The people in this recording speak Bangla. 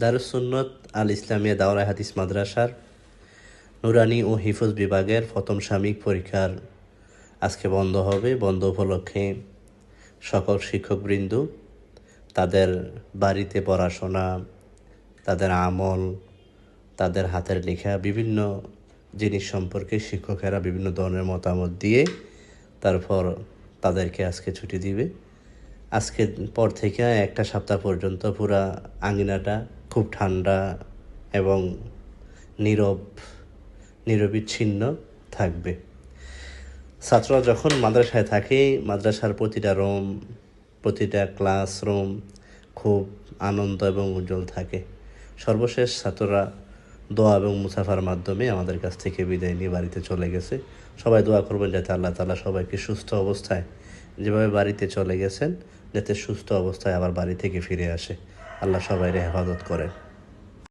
দারুস সুন্নত আল ইসলামিয়া দাওরা হাদিস মাদ্রাসার নুরানি ও হিফজ বিভাগের প্রথম সাময়িক পরীক্ষার আজকে বন্ধ হবে। বন্ধ উপলক্ষে সকল শিক্ষকবৃন্দ তাদের বাড়িতে পড়াশোনা, তাদের আমল, তাদের হাতের লেখা বিভিন্ন জিনিস সম্পর্কে শিক্ষকেরা বিভিন্ন ধরনের মতামত দিয়ে তারপর তাদেরকে আজকে ছুটি দিবে। আজকের পর থেকে একটা সপ্তাহ পর্যন্ত পুরা আঙিনাটা খুব ঠান্ডা এবং নিরবিচ্ছিন্ন থাকবে। ছাত্ররা যখন মাদ্রাসায় থাকে, মাদ্রাসার প্রতিটা রুম, প্রতিটা ক্লাসরুম খুব আনন্দ এবং উজ্জ্বল থাকে। সর্বশেষ ছাত্ররা দোয়া এবং মুসাফার মাধ্যমে আমাদের কাছ থেকে বিদায় নিয়ে বাড়িতে চলে গেছে। সবাই দোয়া করবেন যাতে আল্লাহ তাআলা সবাইকে সুস্থ অবস্থায়, যেভাবে বাড়িতে চলে গেছেন, যাতে সুস্থ অবস্থায় আবার বাড়ি থেকে ফিরে আসে। আল্লাহ সবাইকে হেফাজত করেন।